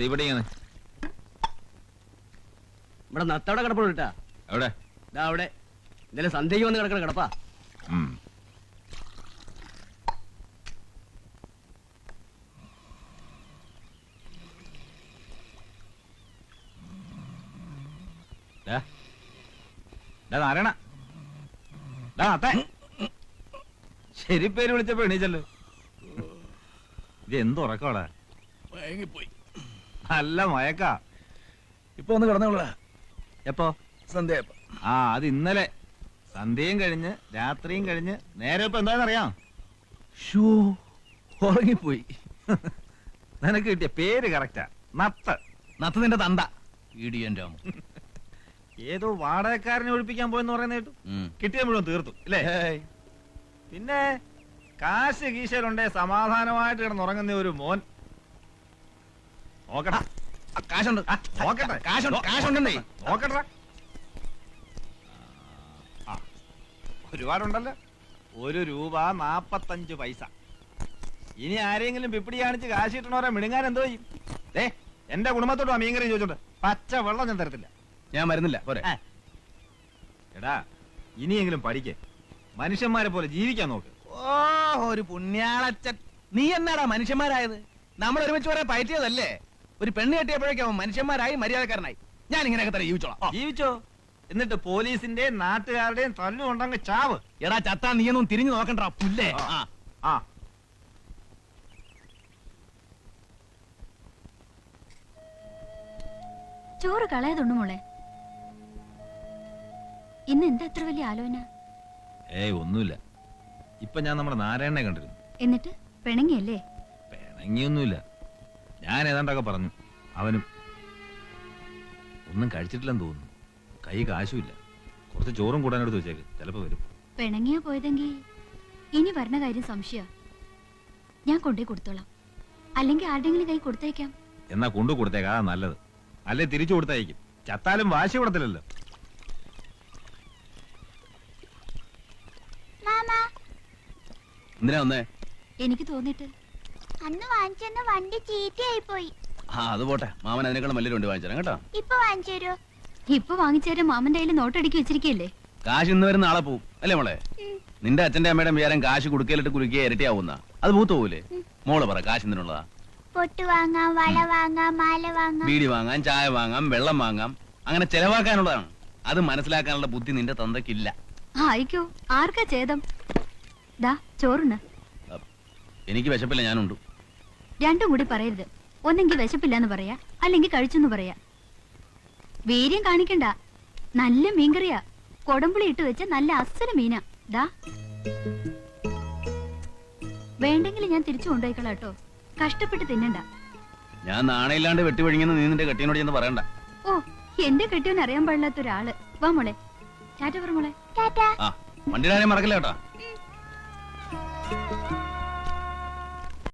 ഇവിടെയാണ് ഇവിടെ നത്തവിടെ കിടപ്പുള്ളൂ കേട്ടാ. എവിടെ? അവിടെ ഇന്നലെ സന്ധ്യയ്ക്ക് വന്ന് കിടക്കണ കിടപ്പാ. നാരായണ, ശരി പേര് വിളിച്ചപ്പോ എണീച്ചല്ലോ. ഇത് എന്തുറക്കോടാ? മയങ്ങിപ്പോയി. നല്ല മയക്കാ. ഇപ്പൊ ഒന്ന് കിടന്നോളാ. എപ്പോ? സന്ധ്യ. ആ, അത് ഇന്നലെ സന്ധ്യയും കഴിഞ്ഞ് രാത്രിയും കഴിഞ്ഞ് നേരെ ഇപ്പൊ എന്താണെന്നറിയാം? ഉറങ്ങിപ്പോയി. നിനക്ക് കിട്ടിയ പേര് കറക്റ്റാ, നത്ത്. നത്ത് നിന്റെ തന്ത ഇടിയന്റെ. ഏതോ വാടകക്കാരനെ ഒഴിപ്പിക്കാൻ പോയെന്ന് പറയുന്ന കേട്ടു. കിട്ടിയ മുഴുവൻ തീർത്തു അല്ലേ? പിന്നെ കാശ് കീശയിലുണ്ടേ സമാധാനമായിട്ട് കിടന്നുറങ്ങുന്ന ഒരു മോൻ. നോക്കട്ടെ, കാശുണ്ട്. നോക്കട്ടെ, കാശുണ്ടെന്നേ നോക്കട്ടെ. ഒരുപാടുണ്ടല്ലോ. 1 രൂപ 45 പൈസ. ഇനി ആരെങ്കിലും പിപ്പിടി കാണിച്ച് കാശ് കിട്ടണവരെ മിണുങ്ങാൻ എന്തോ ചെയ്യും? എന്റെ കുടുംബത്തോട് ആ മീൻകറി ചോദിച്ചോണ്ട് പച്ച വെള്ളം ഞാൻ തരത്തില്ല. ഞാൻ മരുന്നില്ല പോരെ. എടാ, ഇനിയെങ്കിലും പഠിക്കേ, മനുഷ്യന്മാരെ പോലെ ജീവിക്കാൻ നോക്ക്. ഓ, ഒരു പുണ്യാളച്ചൻ. നീ എന്നാടാ മനുഷ്യന്മാരായത്? നമ്മൾ ഒരുമിച്ച് പറയാൻ പറ്റിയതല്ലേ? ഒരു പെണ്ണ് കെട്ടിയപ്പോഴേക്കും മനുഷ്യന്മാരായി മര്യാദക്കാരനായി. ഞാൻ ഇങ്ങനെയൊക്കെ തന്നെ ജീവിച്ചോളാം. ജീവിച്ചോ, എന്നിട്ട് പോലീസിന്റെയും നാട്ടുകാരുടെയും തല്ലുകൊണ്ടങ്ങ് ചാവ്. എടാ ചത്താ നീയൊന്നും തിരിഞ്ഞു നോക്കണ്ട പുല്ലേ. ആ, ചോറ് കളയതുണ്ട് മോളെ. ഇന്ന് എന്താ അത്ര വലിയ ആലോചന? ഒന്നുമില്ല. ഇപ്പൊ ഞാൻ നമ്മുടെ നാരായണനെ കണ്ടിരുന്നു. എന്നിട്ട് പിണങ്ങിയല്ലേ? പിണങ്ങിയൊന്നുമില്ല. ഞാൻ ഏതാണ്ടൊക്കെ പറഞ്ഞു. അവനും ഒന്നും കഴിച്ചിട്ടില്ലെന്ന് തോന്നുന്നു. കൈ കാശുമില്ല. കുറച്ച് ചോറും കൂടാനെടുത്ത് വെച്ചേക്ക്, ചിലപ്പോ വരും. പിണങ്ങിയാ പോയതെങ്കിൽ ഇനി വരണ കാര്യം സംശയ. ഞാൻ കൊണ്ടേ കൊടുത്തോളാം. അല്ലെങ്കിൽ ആരുടെങ്കിലും കൈ കൊടുത്തേക്കാം. എന്നാ കൊണ്ടു കൊടുത്തേക്കാ, അതാ നല്ലത്. അല്ലെ തിരിച്ചു കൊടുത്തയക്കും. ചത്താലും വാശി കൊടുത്തില്ലല്ലോ. എന്തിനാ വന്നേ? എനിക്ക് തോന്നിട്ട് അന്ന് വാങ്ങിച്ചെന്ന വണ്ടി ചീത്തയായി പോയി. അത് പോട്ടെ, മാമൻ അതിനേക്കാളും വലിയ വണ്ടി വാങ്ങിച്ചു കേട്ടോ. ഇപ്പൊ വാങ്ങിച്ചു തരുമോ? ഇപ്പൊ വാങ്ങിച്ചേരാൻ മാമന്റെ കയ്യിൽ നോട്ടടിക്കി വെച്ചിരിക്കല്ലേ? കാശ് ഇന്ന് വരുന്ന നാളെ പോവും അല്ലേ മോളെ? നിന്റെ അച്ഛന്റെ അമ്മയുടെ വിചാരം കാശ് കുടുക്കയിലിട്ട് കുലുക്കിയ ഇരട്ടിയാവുന്ന അത് പൂത്തു പോവില്ലേ? മോള് പറ, കാശ് എന്തിനുള്ളതാ? പൊട്ട് വാങ്ങാം, വള വാങ്ങാം, മാല വാങ്ങാം, ബീഡി വാങ്ങാം, ചായ വാങ്ങാം, വെള്ളം വാങ്ങാം. അങ്ങനെ ചെലവാക്കാനുള്ളതാണ്. അത് മനസ്സിലാക്കാനുള്ള ബുദ്ധി നിന്റെ തന്തയ്ക്കില്ല. ആയിക്കോ, ആർക്കാ ഛേദം? ദാ ചോറുണ്ട്. എനിക്ക് വിശപ്പില്ല, ഞാനുണ്ട്. രണ്ടും കൂടി പറയരുത്. ഒന്നെങ്കിൽ വിശപ്പില്ലെന്ന് പറയാ, അല്ലെങ്കിൽ കഴിച്ചെന്ന് പറയാ. വീര്യം കാണിക്കണ്ട. നല്ല മീൻകറിയാ. കൊടമ്പുളി ഇട്ട് വെച്ച നല്ല അസല മീനാ. ദാ വേണ്ടെങ്കിൽ ഞാൻ തിരിച്ചു കൊണ്ടുപോയിക്കളാ കേട്ടോ. കഷ്ടപ്പെട്ട് തിന്നണ്ട. ഞാൻ നാണയില്ലാണ്ട് വെട്ടിവഴിങ്ങുന്ന നീ നിന്റെ കെട്ടിയോട് ചെന്ന് പറയണ്ട. ഓ, എന്റെ കെട്ടിയോന്ന് അറിയാൻ പാടില്ലാത്ത ഒരാള്. വാ മോളെ, ടാറ്റ പറ മോളെ. ടാറ്റാ. ആ, വണ്ടിയുടെ കാര്യം മറക്കില്ല കേട്ടാ.